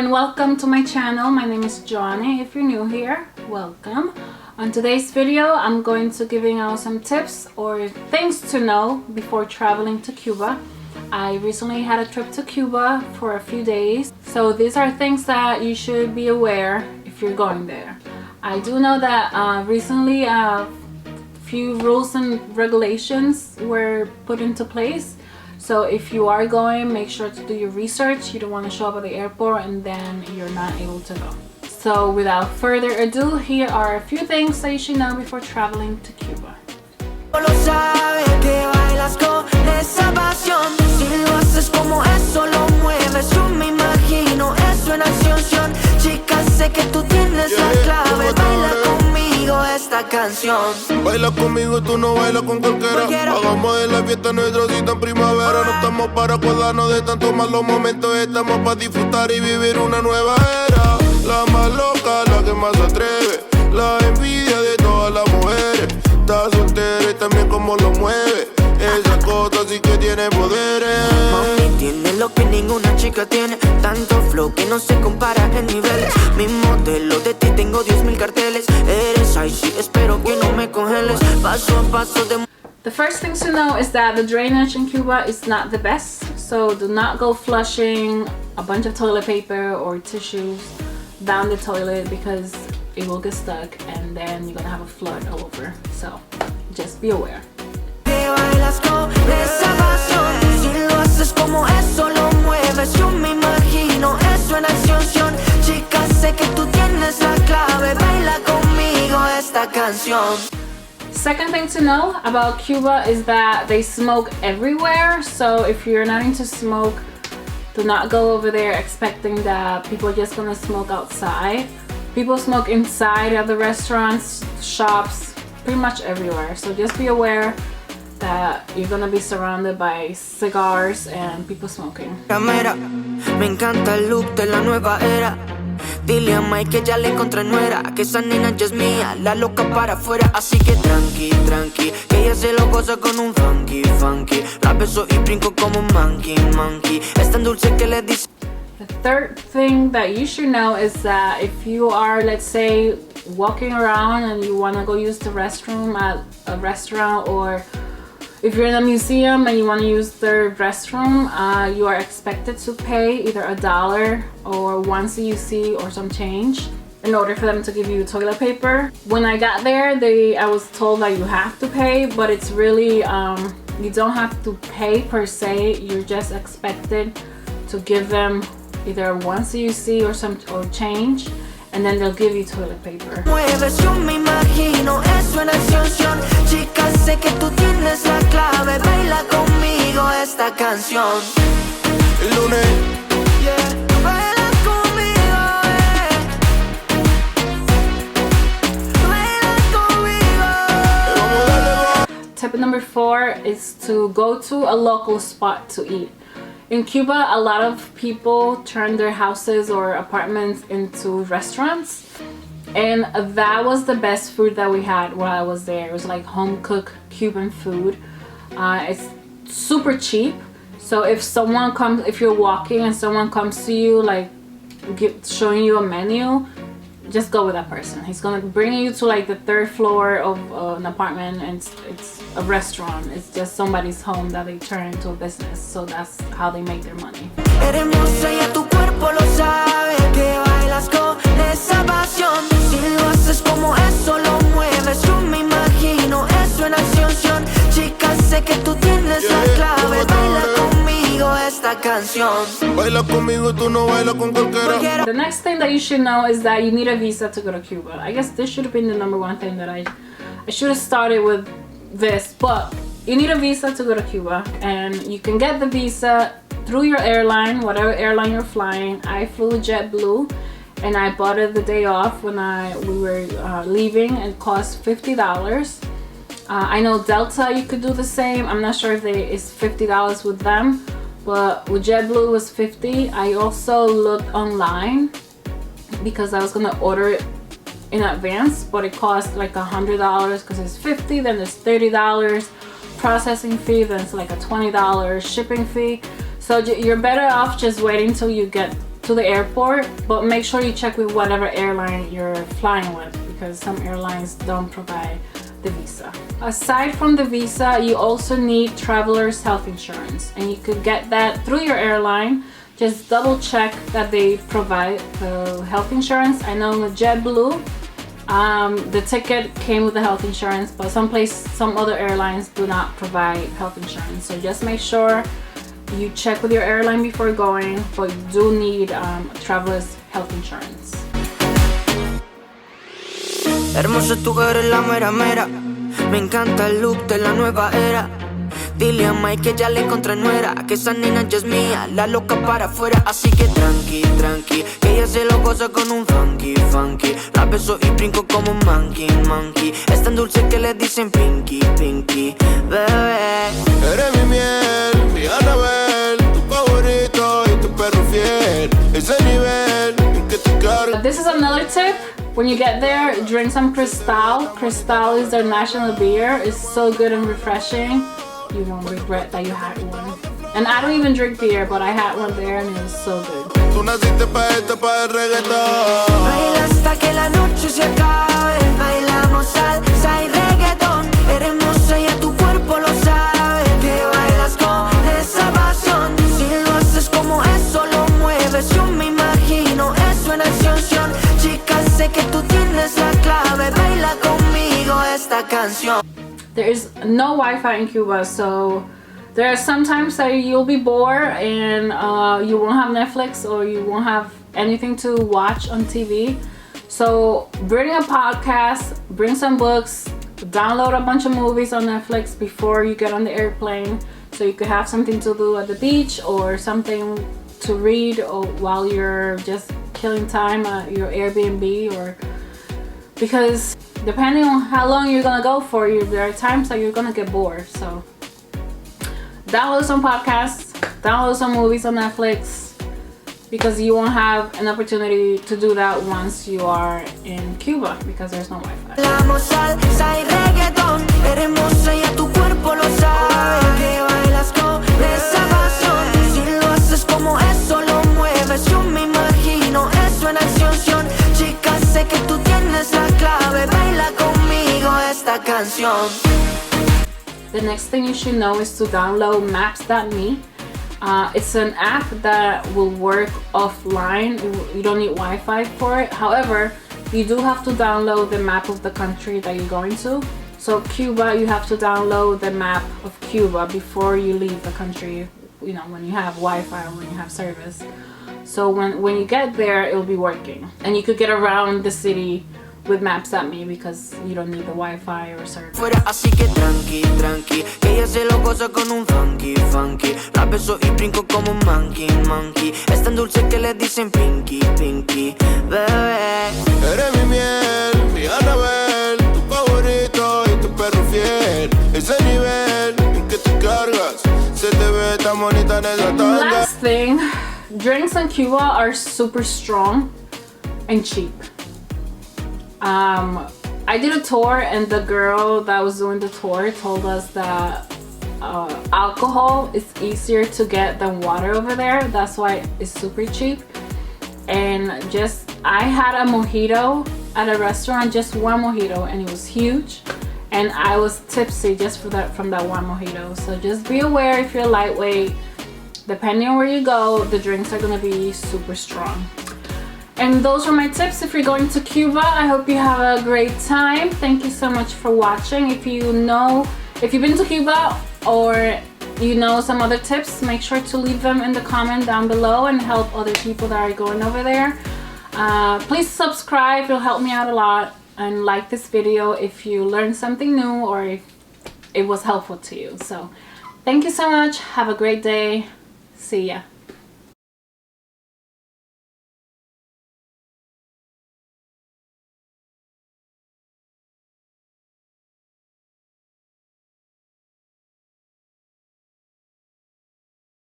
and welcome to my channel. My name is Johnny. If you're new here, welcome. On today's video, I'm going to giving out some tips or things to know before traveling to Cuba. I recently had a trip to Cuba for a few days, so these are things that you should be aware if you're going there. I do know that recently a few rules and regulations were put into place. So if you are going, make sure to do your research. You don't want to show up at the airport and then you're not able to go. So without further ado, here are a few things that you should know before traveling to Cuba. Baila conmigo, tú no bailas con cualquiera. Hagamos de la fiesta nuestra cita en primavera. No estamos para acordarnos de tantos malos momentos. Estamos para disfrutar y vivir una nueva era. La más loca, la que más se atreve. La envidia de todas las mujeres. Está soltera y también como lo mueve. Esa cosa sí que tiene poderes. Mami tiene lo que ninguna chica tiene. Tanto flow que no se compara en niveles. Mi modelo de ti tengo 10,000 carteles. Eres icy, espero que no me congeles. Paso a paso de... The first thing to know is that the drainage in Cuba is not the best. So do not go flushing a bunch of toilet paper or tissues down the toilet because it will get stuck and then you're gonna have a flood all over. So just be aware. Bailas con esa pasión. Si lo haces como eso lo mueves. Yo me imagino eso en acción. Chica, sé que tú tienes la clave. Baila conmigo esta canción. Second thing to know about Cuba is that they smoke everywhere. So if you're not into smoke, do not go over there expecting that people are just gonna smoke outside. People smoke inside of the restaurants, shops, pretty much everywhere. So just be aware that you're gonna be surrounded by cigars and people smoking. Cámara, me encanta el look de la nueva era. Dile a Mike que ya le encontré nuera, que esa nena ya es mía, la loca para afuera. Así que tranqui, tranqui, que ella se lo goza con un funky, funky. La beso y brinco como un monkey, monkey. Es tan dulce que le dice. The third thing that you should know is that if you are, let's say, walking around and you want to go use the restroom at a restaurant, or if you're in a museum and you want to use the restroom, you are expected to pay either $1 or one CUC or some change in order for them to give you toilet paper. When I got there, I was told that you have to pay, but it's really, you don't have to pay per se. You're just expected to give them either one CUC or change, and then they'll give you toilet paper. Mueves, yo me imagino eso en acción. Chica, sé que tú tienes la clave. Baila conmigo esta canción. El lunes. Yeah. Baila conmigo, Baila conmigo. Tip number 4 is to go to a local spot to eat. In Cuba, a lot of people turn their houses or apartments into restaurants, and that was the best food that we had while I was there. It was like home-cooked Cuban food. It's super cheap, so if you're walking and someone comes to you like showing you a menu, just go with that person. He's gonna bring you to like the 3rd floor of an apartment, and it's a restaurant. It's just somebody's home that they turn into a business. So that's how they make their money. Hermosa y tu cuerpo lo sabe, que bailas con esa pasión. Si lo haces como eso lo mueves, yo me imagino eso en acción. Chica, sé que tú tienes la clave. Baila conmigo esta canción. Baila conmigo, tú no bailas con cualquiera. The next thing that you should know is that you need a visa to go to Cuba. I guess this should have been the number 1 thing that I should have started with this, but you need a visa to go to Cuba, and you can get the visa through your airline, whatever airline you're flying. I flew JetBlue, and I bought it the day off when we were leaving. It cost $50. I know Delta you could do the same. I'm not sure if it's $50 with them, but with JetBlue it was $50. I also looked online because I was gonna order it in advance, but it cost like $100 because it's $50, then there's $30 processing fee, then it's like a $20 shipping fee. So you're better off just waiting till you get to the airport, but make sure you check with whatever airline you're flying with, because some airlines don't provide the visa. Aside from the visa, you also need traveler's health insurance, and you could get that through your airline. Just double check that they provide the health insurance. I know with JetBlue, the ticket came with the health insurance, but some other airlines do not provide health insurance. So just make sure you check with your airline before going, but you do need traveler's health insurance. Hermosa, tú eres la mera mera. Me encanta el look de la nueva era. Dile a Mike que ya le encontré nuera, que esa nena ya es mía, la loca para afuera. Así que tranqui, tranqui, que ella se lo goza con un funky, funky. La beso y brinco como un monkey, monkey. Es tan dulce que le dicen pinky, pinky, bebé. Eres mi miel, mi Annabelle, tu favorito y tu perro fiel. Ese nivel en que te cargas. This is another tip. When you get there, drink some Cristal. Cristal is their national beer. It's so good and refreshing. You won't regret that you had one. And I don't even drink beer, but I had one there and it was so good. Tú naciste pa' esto, pa' el reggaetón. Baila hasta que la noche se acabe. Bailamos salsa y reggaetón. Eres hermosa y a tu cuerpo lo sabe. Que bailas con esa pasión. Si lo haces como eso lo mueves, yo me imagino eso en acción. Chica, sé que tú tienes la clave. Baila conmigo esta canción. There is no Wi-Fi in Cuba, so there are some times that you'll be bored and you won't have Netflix or you won't have anything to watch on TV. So bring a podcast, bring some books, download a bunch of movies on Netflix before you get on the airplane, so you could have something to do at the beach or something to read or while you're just killing time at your Airbnb, or because depending on how long you're gonna go for, there are times that you're gonna get bored. So download some podcasts, download some movies on Netflix, because you won't have an opportunity to do that once you are in Cuba, because there's no Wi-Fi. Bailamos salsa y reggaetón. Eres hermosa y a tu cuerpo lo sabe. Que bailas con esa pasión. Si lo haces como eso lo mueves, yo me imagino eso en acción. Chica, sé que tú tienes la clave. Baila conmigo esta canción. The next thing you should know is to download maps.me. It's an app that will work offline. You don't need Wi-Fi for it. However, you do have to download the map of the country that you're going to. So Cuba, you have to download the map of Cuba before you leave the country, you know, when you have Wi-Fi or when you have service. So when you get there, it'll be working. And you could get around the city with maps.me because you don't need the Wi-Fi or service. Fuera, así que tranqui, tranqui, que ella se lo goza con un funky, funky. La beso y brinco como un monkey, monkey. Es tan dulce que le dicen pinky, pinky, bebé. Eres mi miel, mi Annabelle, tu favorito y tu perro fiel. Ese nivel en que te cargas, se te ve tan bonita en esa tanga. Last thing, drinks in Cuba are super strong and cheap. I did a tour and the girl that was doing the tour told us that alcohol is easier to get than water over there. That's why it's super cheap. And I had a mojito at a restaurant, just one mojito, and it was huge. And I was tipsy just from that one mojito. So just be aware, if you're lightweight, depending on where you go, the drinks are gonna be super strong. And those are my tips if you're going to Cuba. I hope you have a great time. Thank you so much for watching. If you've been to Cuba or you know some other tips, make sure to leave them in the comment down below and help other people that are going over there. Please subscribe, it'll help me out a lot. And like this video if you learned something new or if it was helpful to you. So thank you so much. Have a great day. See ya.